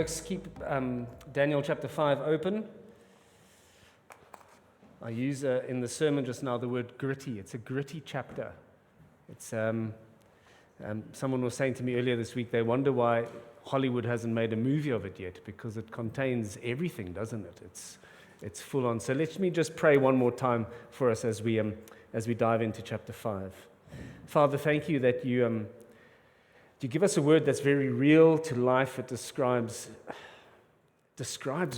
Folks, keep Daniel chapter 5 open. I use in the sermon just now the word gritty. It's a gritty chapter. It's someone was saying to me earlier this week, they wonder why Hollywood hasn't made a movie of it yet, because it contains everything, doesn't it? It's full on. So let me just pray one more time for us as we dive into chapter 5. Father, thank you that you give us a word that's very real to life. It describes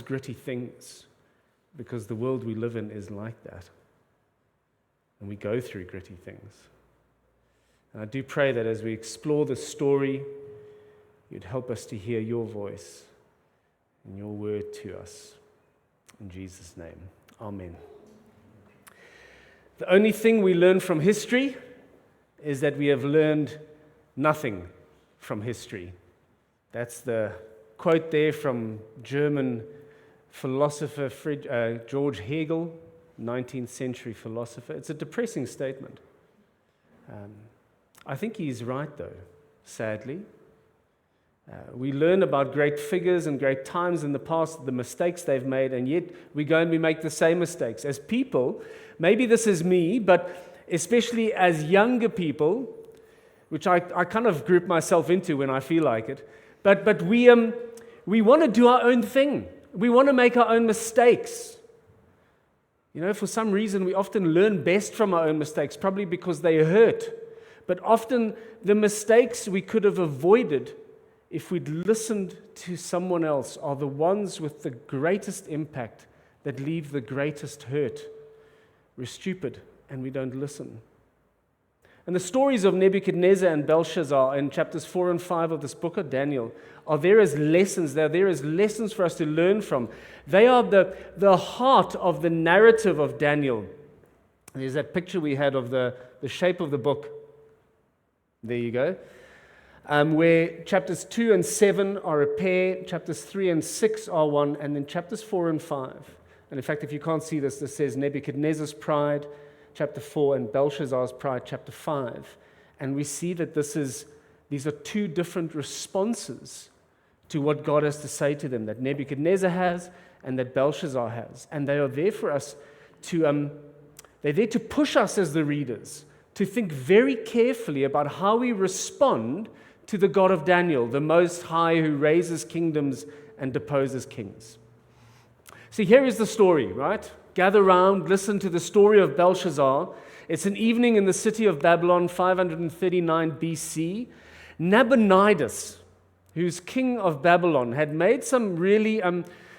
gritty things, because the world we live in is like that. And we go through gritty things. And I do pray that as we explore the story, you'd help us to hear your voice and your word to us. In Jesus' name, amen. The only thing we learn from history is that we have learned nothing from history. That's the quote there from German philosopher George Hegel, 19th century philosopher. It's a depressing statement. I think he's right, though, sadly. We learn about great figures and great times in the past, the mistakes they've made, and yet we go and we make the same mistakes. As people, maybe this is me, but especially as younger people, which I kind of group myself into when I feel like it, but we want to do our own thing. We want to make our own mistakes. You know, for some reason, we often learn best from our own mistakes, probably because they hurt. But often, the mistakes we could have avoided if we'd listened to someone else are the ones with the greatest impact that leave the greatest hurt. We're stupid and we don't listen. And the stories of Nebuchadnezzar and Belshazzar in chapters 4 and 5 of this book of Daniel are there as lessons. They're there as lessons for us to learn from. They are the heart of the narrative of Daniel. There's that picture we had of the shape of the book. There you go. Where chapters 2 and 7 are a pair, chapters 3 and 6 are one, and then chapters 4 and 5. And in fact, if you can't see this says Nebuchadnezzar's pride, chapter 4, and Belshazzar's pride, chapter 5. And we see that these are two different responses to what God has to say to them, that Nebuchadnezzar has and that Belshazzar has. And they are there for us they're there to push us as the readers to think very carefully about how we respond to the God of Daniel, the Most High, who raises kingdoms and deposes kings. See, here is the story, right? Gather round, listen to the story of Belshazzar. It's an evening in the city of Babylon, 539 BC. Nabonidus, who's king of Babylon, had made some really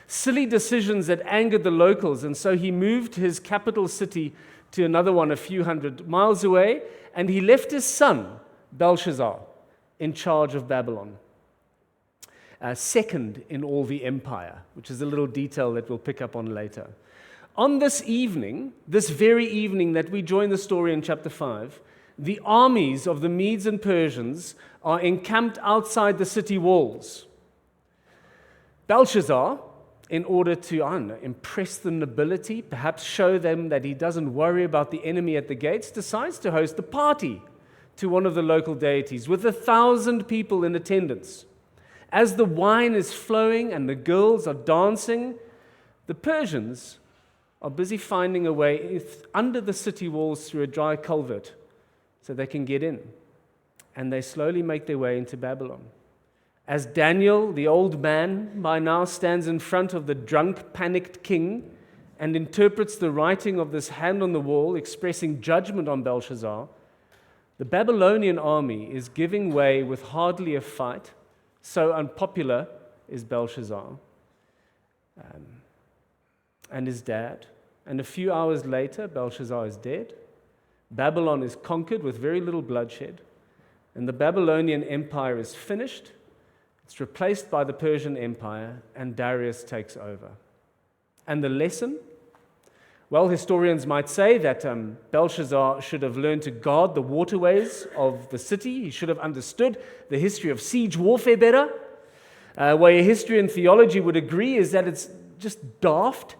silly decisions that angered the locals, and so he moved his capital city to another one a few hundred miles away, and he left his son, Belshazzar, in charge of Babylon. Second in all the empire, which is a little detail that we'll pick up on later. On this very evening that we join the story in chapter 5, the armies of the Medes and Persians are encamped outside the city walls. Belshazzar, in order to, impress the nobility, perhaps show them that he doesn't worry about the enemy at the gates, decides to host a party to one of the local deities with 1,000 people in attendance. As the wine is flowing and the girls are dancing, the Persians are busy finding a way under the city walls through a dry culvert so they can get in. And they slowly make their way into Babylon. As Daniel, the old man, by now stands in front of the drunk, panicked king and interprets the writing of this hand on the wall expressing judgment on Belshazzar, the Babylonian army is giving way with hardly a fight. So unpopular is Belshazzar and his dad. And a few hours later, Belshazzar is dead. Babylon is conquered with very little bloodshed. And the Babylonian Empire is finished. It's replaced by the Persian Empire, and Darius takes over. And the lesson? Well, historians might say that Belshazzar should have learned to guard the waterways of the city. He should have understood the history of siege warfare better. Where history and theology would agree is that it's just daft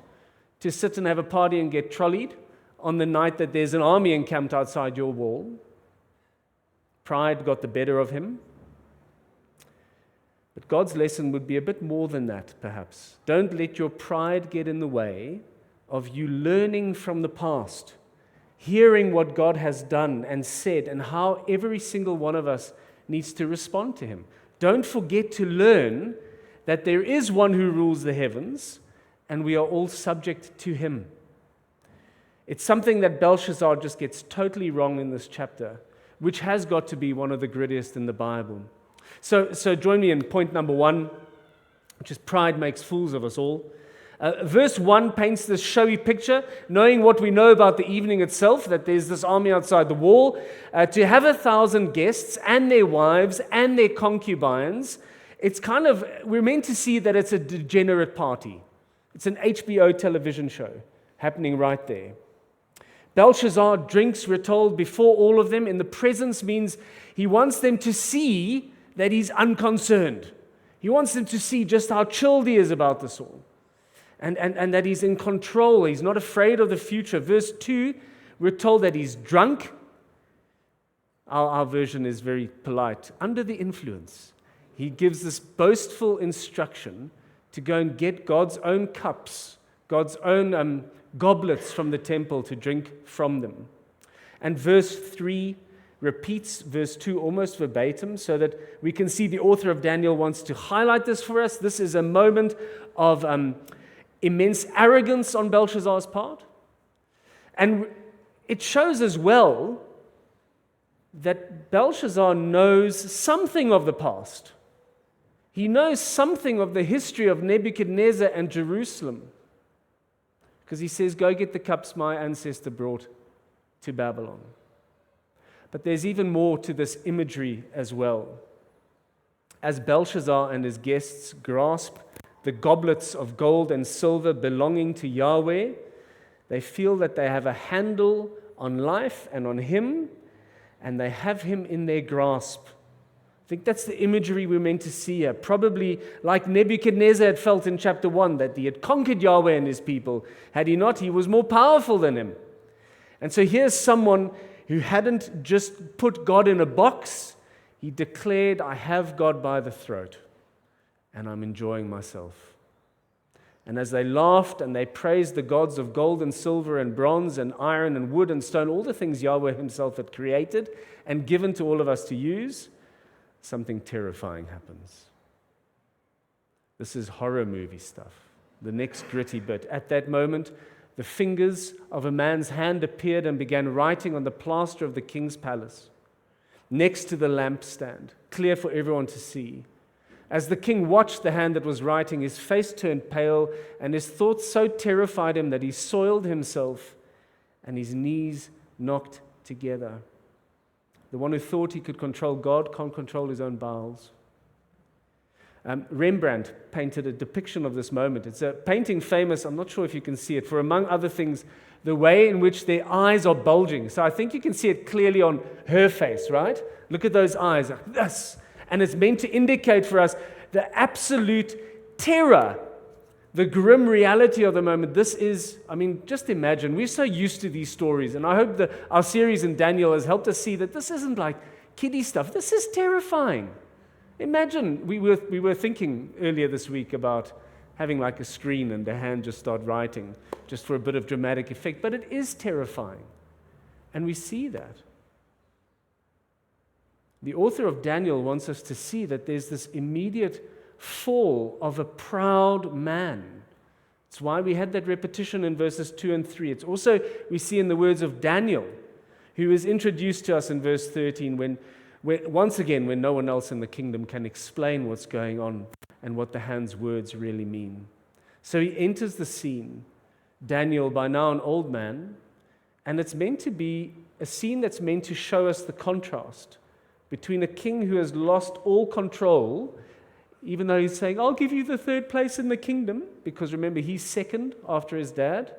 to sit and have a party and get trolleyed on the night that there's an army encamped outside your wall. Pride got the better of him. But But God's lesson would be a bit more than that, perhaps. Don't let your pride get in the way of you learning from the past, hearing what God has done and said, and how every single one of us needs to respond to Him. Don't forget to learn that there is one who rules the heavens, and we are all subject to Him. It's something that Belshazzar just gets totally wrong in this chapter, which has got to be one of the grittiest in the Bible. So join me in point number 1, which is pride makes fools of us all. Verse 1 paints this showy picture, knowing what we know about the evening itself, that there's this army outside the wall, to have 1,000 guests and their wives and their concubines. It's kind of, we're meant to see that it's a degenerate party. It's an HBO television show happening right there. Belshazzar drinks, we're told, before all of them. In the presence means he wants them to see that he's unconcerned. He wants them to see just how chilled he is about this all. And that he's in control. He's not afraid of the future. Verse 2, we're told that he's drunk. Our version is very polite. Under the influence. He gives this boastful instruction to go and get God's own cups, God's own goblets from the temple to drink from them. And verse 3 repeats verse 2 almost verbatim so that we can see the author of Daniel wants to highlight this for us. This is a moment of immense arrogance on Belshazzar's part. And it shows as well that Belshazzar knows something of the past. He knows something of the history of Nebuchadnezzar and Jerusalem. Because he says, go get the cups my ancestor brought to Babylon. But there's even more to this imagery as well. As Belshazzar and his guests grasp the goblets of gold and silver belonging to Yahweh, they feel that they have a handle on life and on Him, and they have Him in their grasp. I think that's the imagery we're meant to see here. Probably like Nebuchadnezzar had felt in chapter 1, that he had conquered Yahweh and His people. Had he not, he was more powerful than him. And so here's someone who hadn't just put God in a box. He declared, I have God by the throat, and I'm enjoying myself. And as they laughed and they praised the gods of gold and silver and bronze and iron and wood and stone, all the things Yahweh Himself had created and given to all of us to use, something terrifying happens. This is horror movie stuff. The next gritty bit. At that moment, the fingers of a man's hand appeared and began writing on the plaster of the king's palace, next to the lampstand, clear for everyone to see. As the king watched the hand that was writing, his face turned pale, and his thoughts so terrified him that he soiled himself and his knees knocked together. The one who thought he could control God can't control his own bowels. Rembrandt painted a depiction of this moment. It's a painting famous, I'm not sure if you can see it, for among other things, the way in which their eyes are bulging. So I think you can see it clearly on her face, right? Look at those eyes, like this. And it's meant to indicate for us the absolute terror, the grim reality of the moment. This is, just imagine, we're so used to these stories, and I hope that our series in Daniel has helped us see that this isn't like kiddie stuff. This is terrifying. Imagine, we were thinking earlier this week about having like a screen and a hand just start writing, just for a bit of dramatic effect, but it is terrifying. And we see that. The author of Daniel wants us to see that there's this immediate fall of a proud man. It's why we had that repetition in verses 2 and 3. It's also, we see in the words of Daniel, who is introduced to us in verse 13, when once again, when no one else in the kingdom can explain what's going on and what the hand's words really mean. So he enters the scene, Daniel, by now an old man, and it's meant to be a scene that's meant to show us the contrast between a king who has lost all control, even though he's saying, I'll give you the third place in the kingdom, because remember, he's second after his dad,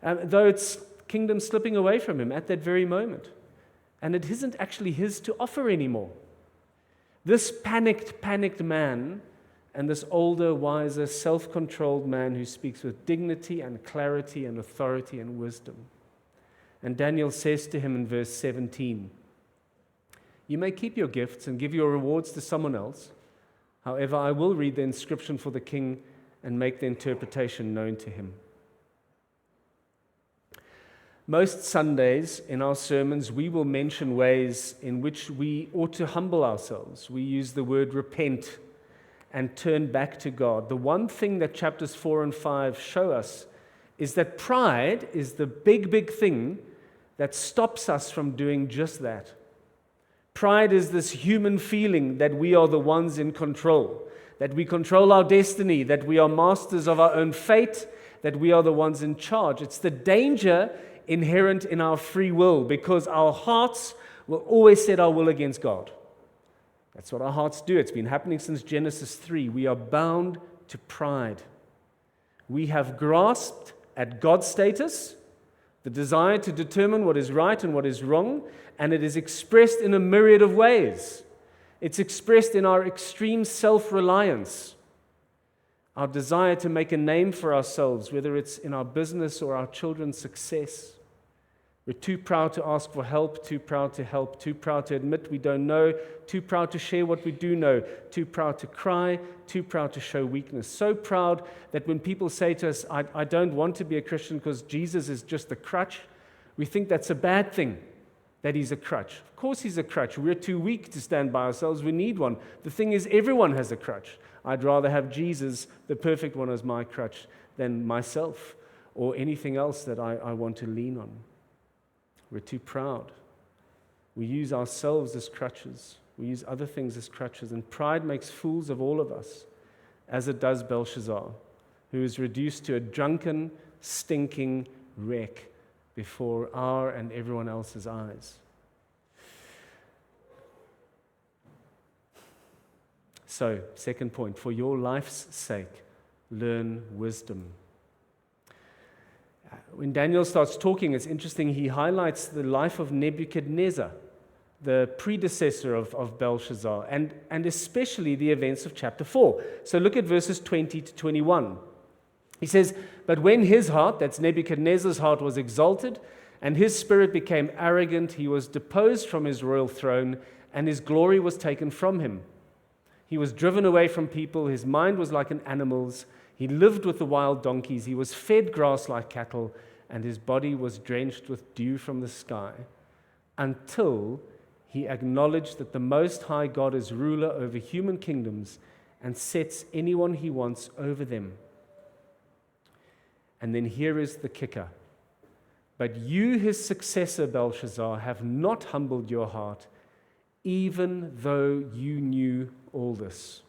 though it's kingdom slipping away from him at that very moment. And it isn't actually his to offer anymore. This panicked man, and this older, wiser, self-controlled man who speaks with dignity and clarity and authority and wisdom. And Daniel says to him in verse 17, you may keep your gifts and give your rewards to someone else. However, I will read the inscription for the king and make the interpretation known to him. Most Sundays in our sermons, we will mention ways in which we ought to humble ourselves. We use the word repent and turn back to God. The one thing that chapters 4 and 5 show us is that pride is the big thing that stops us from doing just that. Pride is this human feeling that we are the ones in control, that we control our destiny, that we are masters of our own fate, that we are the ones in charge. It's the danger inherent in our free will, because our hearts will always set our will against God. That's what our hearts do. It's been happening since Genesis 3. We are bound to pride. We have grasped at God's status, the desire to determine what is right and what is wrong, and it is expressed in a myriad of ways. It's expressed in our extreme self-reliance, our desire to make a name for ourselves, whether it's in our business or our children's success. We're too proud to ask for help, too proud to help, too proud to admit we don't know, too proud to share what we do know, too proud to cry, too proud to show weakness. So proud that when people say to us, I don't want to be a Christian because Jesus is just a crutch, we think that's a bad thing, that he's a crutch. Of course he's a crutch. We're too weak to stand by ourselves. We need one. The thing is, everyone has a crutch. I'd rather have Jesus, the perfect one, as my crutch than myself or anything else that I want to lean on. We're too proud. We use ourselves as crutches. We use other things as crutches. And pride makes fools of all of us, as it does Belshazzar, who is reduced to a drunken, stinking wreck before our and everyone else's eyes. So, second point, for your life's sake, learn wisdom. When Daniel starts talking, it's interesting, he highlights the life of Nebuchadnezzar, the predecessor of Belshazzar, and especially the events of chapter 4. So look at verses 20 to 21. He says, "But when his heart," that's Nebuchadnezzar's heart, "was exalted, and his spirit became arrogant, he was deposed from his royal throne, and his glory was taken from him. He was driven away from people, his mind was like an animal's, he lived with the wild donkeys, he was fed grass like cattle, and his body was drenched with dew from the sky, until he acknowledged that the Most High God is ruler over human kingdoms and sets anyone he wants over them." And then here is the kicker. "But you, his successor, Belshazzar, have not humbled your heart, even though you knew all this.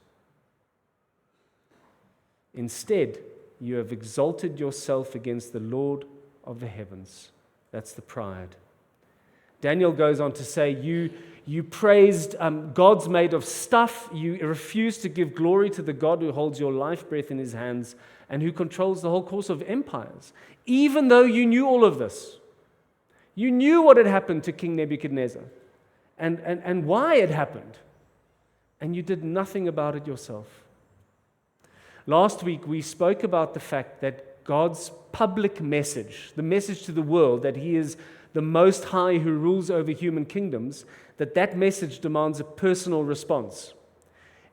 Instead, you have exalted yourself against the Lord of the heavens." That's the pride. Daniel goes on to say, you praised gods made of stuff. You refused to give glory to the God who holds your life breath in his hands and who controls the whole course of empires, even though you knew all of this. You knew what had happened to King Nebuchadnezzar and why it happened, and you did nothing about it yourself. Last week, we spoke about the fact that God's public message, the message to the world that he is the Most High who rules over human kingdoms, that message demands a personal response.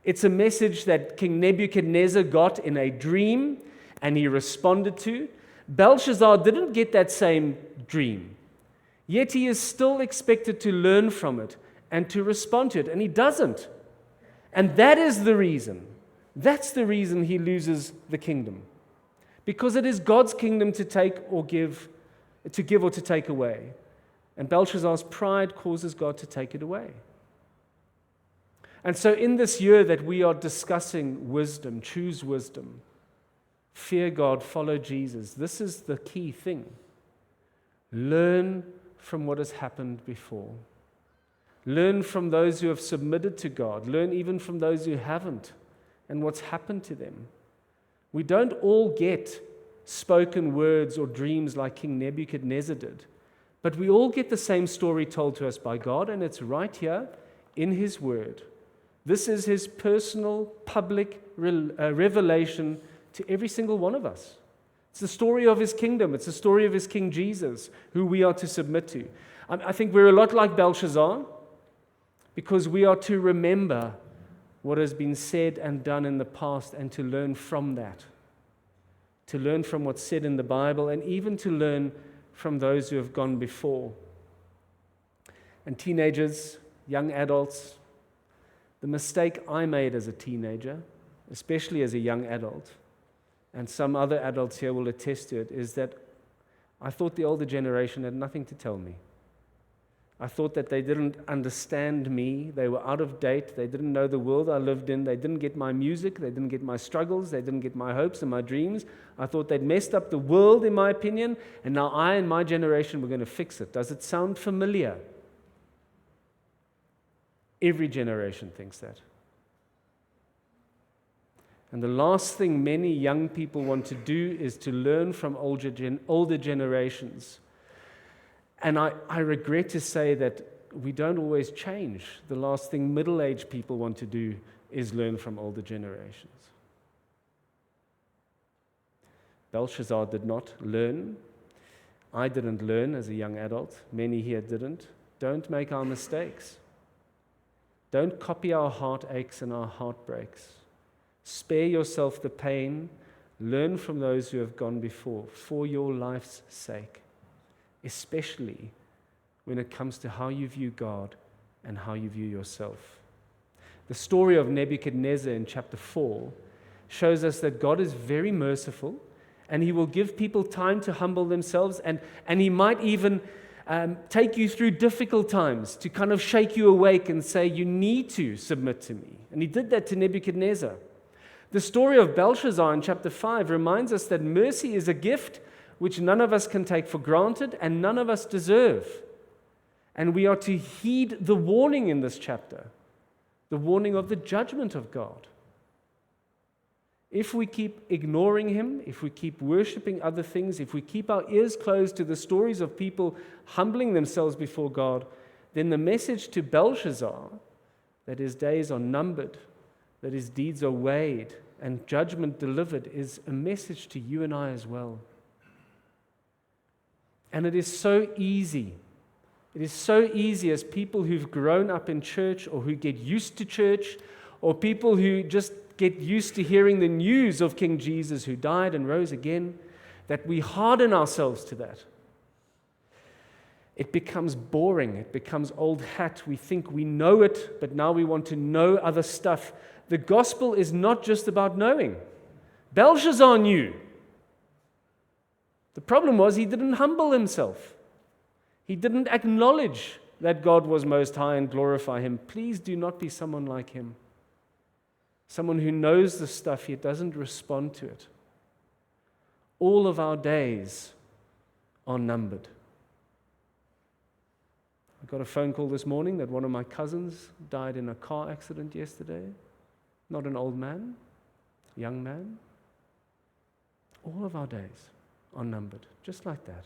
It's a message that King Nebuchadnezzar got in a dream and he responded to. Belshazzar didn't get that same dream, yet he is still expected to learn from it and to respond to it, and he doesn't. And that is the reason. That's the reason he loses the kingdom. Because it is God's kingdom to take or give, to give or to take away. And Belshazzar's pride causes God to take it away. And so in this year that we are discussing wisdom, choose wisdom, fear God, follow Jesus, this is the key thing. Learn from what has happened before. Learn from those who have submitted to God. Learn even from those who haven't, and what's happened to them. We don't all get spoken words or dreams like King Nebuchadnezzar did, but we all get the same story told to us by God, and it's right here in his word. This is his personal, public revelation to every single one of us. It's the story of his kingdom. It's the story of his King Jesus, who we are to submit to. I think we're a lot like Belshazzar, because we are to remember what has been said and done in the past and to learn from that. To learn from what's said in the Bible and even to learn from those who have gone before. And teenagers, young adults, the mistake I made as a teenager, especially as a young adult, and some other adults here will attest to it, is that I thought the older generation had nothing to tell me. I thought that they didn't understand me, they were out of date, they didn't know the world I lived in, they didn't get my music, they didn't get my struggles, they didn't get my hopes and my dreams. I thought they'd messed up the world, in my opinion, and now I and my generation were going to fix it. Does it sound familiar? Every generation thinks that. And the last thing many young people want to do is to learn from older generations. And I regret to say that we don't always change. The last thing middle-aged people want to do is learn from older generations. Belshazzar did not learn. I didn't learn as a young adult. Many here didn't. Don't make our mistakes. Don't copy our heartaches and our heartbreaks. Spare yourself the pain. Learn from those who have gone before for your life's sake, especially when it comes to how you view God and how you view yourself. The story of Nebuchadnezzar in chapter 4 shows us that God is very merciful and He will give people time to humble themselves, and He might even take you through difficult times to kind of shake you awake and say, you need to submit to me. And He did that to Nebuchadnezzar. The story of Belshazzar in chapter 5 reminds us that mercy is a gift which none of us can take for granted and none of us deserve. And we are to heed the warning in this chapter, the warning of the judgment of God. If we keep ignoring Him, if we keep worshiping other things, if we keep our ears closed to the stories of people humbling themselves before God, then the message to Belshazzar, that his days are numbered, that his deeds are weighed, and judgment delivered, is a message to you and I as well. And it is so easy. It is so easy as people who've grown up in church or who get used to church or people who just get used to hearing the news of King Jesus who died and rose again, that we harden ourselves to that. It becomes boring. It becomes old hat. We think we know it, but now we want to know other stuff. The gospel is not just about knowing. Belshazzar knew. The problem was he didn't humble himself. He didn't acknowledge that God was most high and glorify Him. Please do not be someone like him. Someone who knows the stuff yet doesn't respond to it. All of our days are numbered. I got a phone call this morning that one of my cousins died in a car accident yesterday. Not an old man, young man. All of our days are numbered, just like that.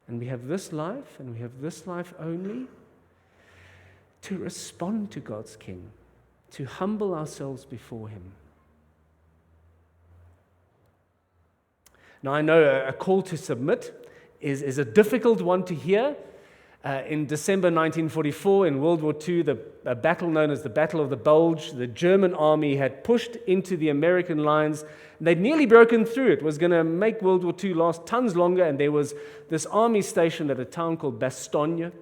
And we have this life, and we have this life only, to respond to God's King, to humble ourselves before Him. Now, I know a call to submit is a difficult one to hear. In December 1944, in World War II, a battle known as the Battle of the Bulge, the German army had pushed into the American lines. They'd nearly broken through. It was going to make World War II last tons longer, and there was this army stationed at a town called Bastogne.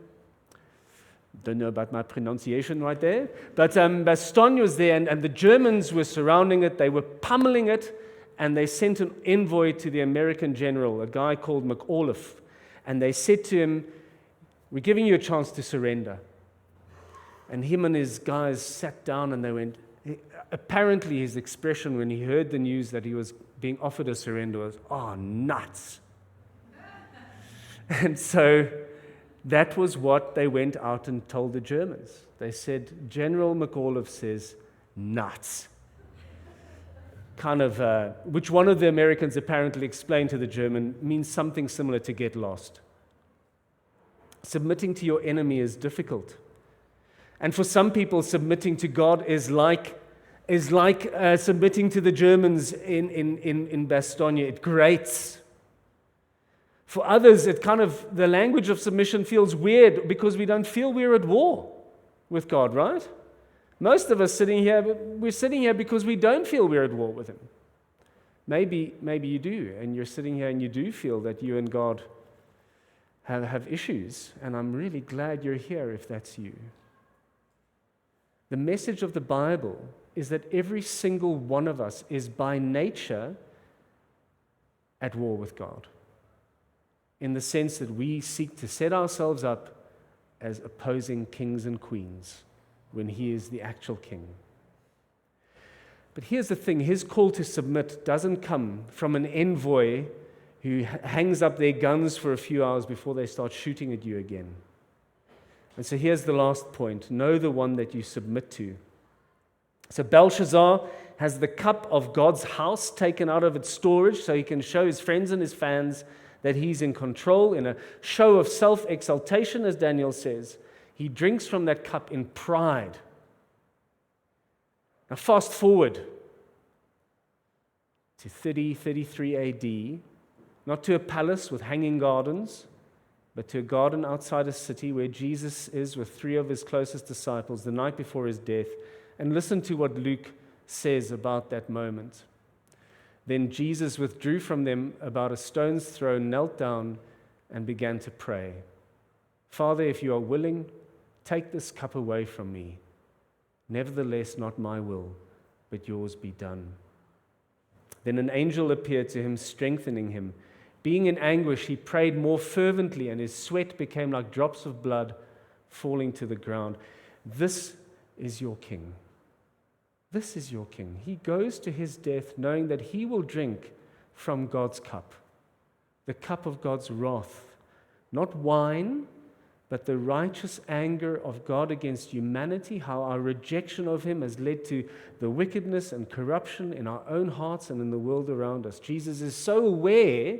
Don't know about my pronunciation right there, but Bastogne was there, and the Germans were surrounding it. They were pummeling it, and they sent an envoy to the American general, a guy called McAuliffe, and they said to him, "We're giving you a chance to surrender." And him and his guys sat down and they went, apparently his expression when he heard the news that he was being offered a surrender was, "Oh, nuts." And so that was what they went out and told the Germans. They said, "General McAuliffe says, nuts." Kind of, which one of the Americans apparently explained to the German means something similar to get lost. Submitting to your enemy is difficult. And for some people, submitting to God is like submitting to the Germans in Bastogne. It grates. For others, the language of submission feels weird because we don't feel we're at war with God, right? Most of us sitting here, we're sitting here because we don't feel we're at war with Him. Maybe you do, and you're sitting here and you do feel that you and God have issues, and I'm really glad you're here if that's you. The message of the Bible is that every single one of us is by nature at war with God, in the sense that we seek to set ourselves up as opposing kings and queens when He is the actual king. But here's the thing, His call to submit doesn't come from an envoy who hangs up their guns for a few hours before they start shooting at you again. And so here's the last point. Know the one that you submit to. So Belshazzar has the cup of God's house taken out of its storage so he can show his friends and his fans that he's in control in a show of self-exaltation, as Daniel says. He drinks from that cup in pride. Now fast forward to 33 AD, not to a palace with hanging gardens, but to a garden outside a city where Jesus is with three of his closest disciples the night before his death. And listen to what Luke says about that moment. Then Jesus withdrew from them about a stone's throw, knelt down, and began to pray. Father, if you are willing, take this cup away from me. Nevertheless, not my will, but yours be done. Then an angel appeared to him, strengthening him. Being in anguish, he prayed more fervently, and his sweat became like drops of blood falling to the ground. This is your king. This is your king. He goes to his death knowing that he will drink from God's cup, the cup of God's wrath. Not wine, but the righteous anger of God against humanity, how our rejection of him has led to the wickedness and corruption in our own hearts and in the world around us. Jesus is so aware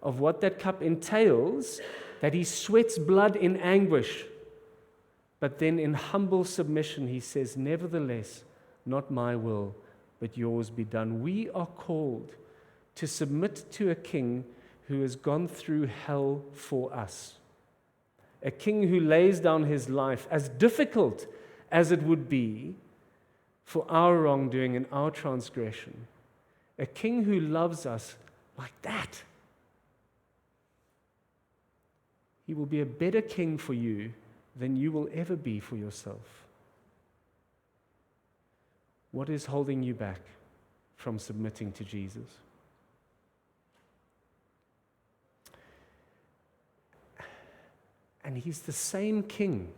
of what that cup entails that he sweats blood in anguish. But then in humble submission, he says, nevertheless, not my will, but yours be done. We are called to submit to a king who has gone through hell for us. A king who lays down his life, as difficult as it would be for our wrongdoing and our transgression. A king who loves us like that. He will be a better king for you than you will ever be for yourself. What is holding you back from submitting to Jesus? And he's the same king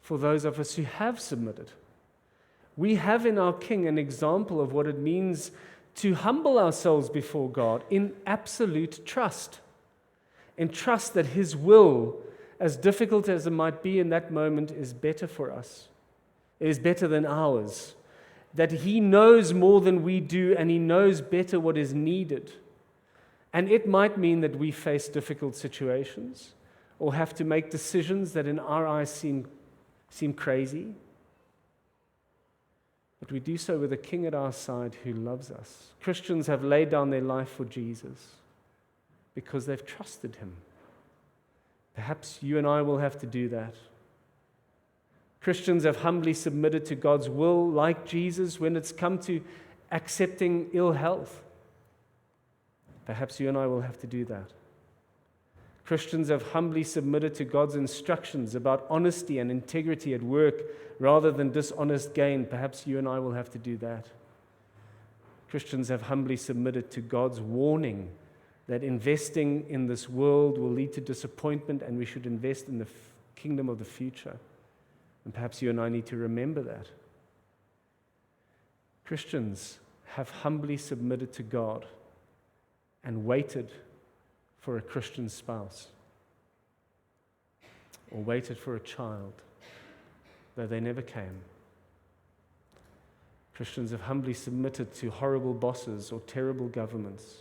for those of us who have submitted. We have in our king an example of what it means to humble ourselves before God in absolute trust. In trust that his will, as difficult as it might be in that moment, is better for us. It is better than ours. That he knows more than we do, and he knows better what is needed. And it might mean that we face difficult situations or have to make decisions that in our eyes seem crazy. But we do so with a king at our side who loves us. Christians have laid down their life for Jesus because they've trusted him. Perhaps you and I will have to do that. Christians have humbly submitted to God's will, like Jesus, when it's come to accepting ill health. Perhaps you and I will have to do that. Christians have humbly submitted to God's instructions about honesty and integrity at work rather than dishonest gain. Perhaps you and I will have to do that. Christians have humbly submitted to God's warning that investing in this world will lead to disappointment and we should invest in the kingdom of the future. And perhaps you and I need to remember that. Christians have humbly submitted to God and waited for a Christian spouse or waited for a child, though they never came. Christians have humbly submitted to horrible bosses or terrible governments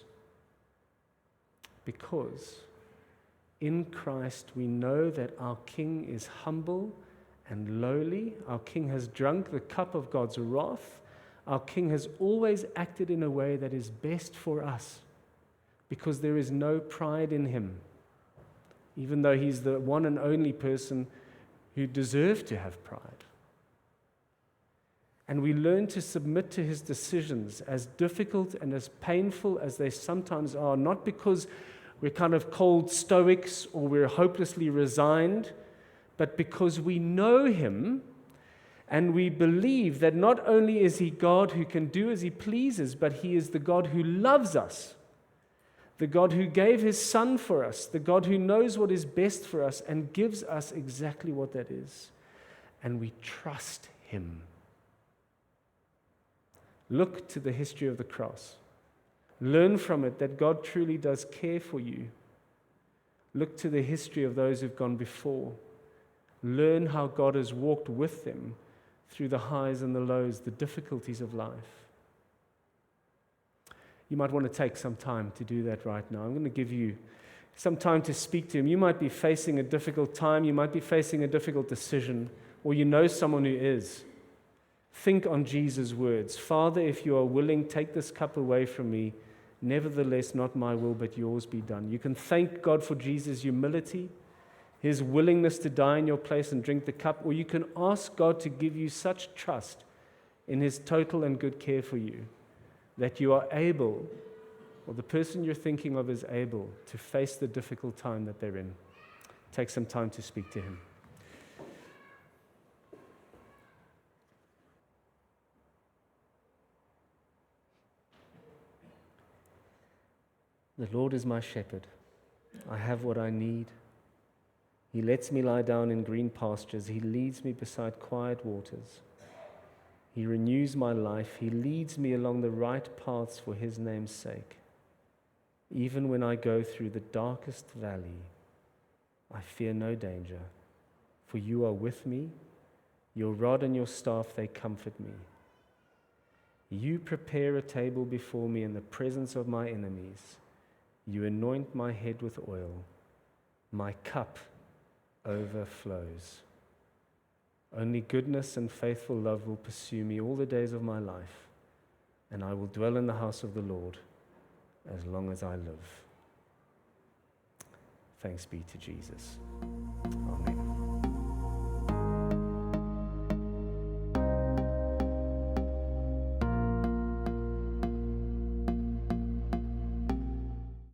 because in Christ we know that our King is humble and lowly. Our King has drunk the cup of God's wrath. Our King has always acted in a way that is best for us because there is no pride in him, even though he's the one and only person who deserved to have pride. And we learn to submit to his decisions, as difficult and as painful as they sometimes are, not because we're kind of cold stoics or we're hopelessly resigned, but because we know him and we believe that not only is he God who can do as he pleases, but he is the God who loves us, the God who gave his son for us, the God who knows what is best for us and gives us exactly what that is. And we trust him. Look to the history of the cross. Learn from it that God truly does care for you. Look to the history of those who've gone before. Learn how God has walked with them through the highs and the lows, the difficulties of life. You might want to take some time to do that right now. I'm going to give you some time to speak to him. You might be facing a difficult time. You might be facing a difficult decision, or you know someone who is. Think on Jesus' words. Father, if you are willing, take this cup away from me. Nevertheless, not my will, but yours be done. You can thank God for Jesus' humility, his willingness to die in your place and drink the cup, or you can ask God to give you such trust in his total and good care for you that you are able, or the person you're thinking of is able, to face the difficult time that they're in. Take some time to speak to him. The Lord is my shepherd. I have what I need. He lets me lie down in green pastures. He leads me beside quiet waters. He renews my life. He leads me along the right paths for his name's sake. Even when I go through the darkest valley, I fear no danger, for you are with me. Your rod and your staff, they comfort me. You prepare a table before me in the presence of my enemies. You anoint my head with oil. My cup overflows. Only goodness and faithful love will pursue me all the days of my life, and I will dwell in the house of the Lord as long as I live. Thanks be to Jesus.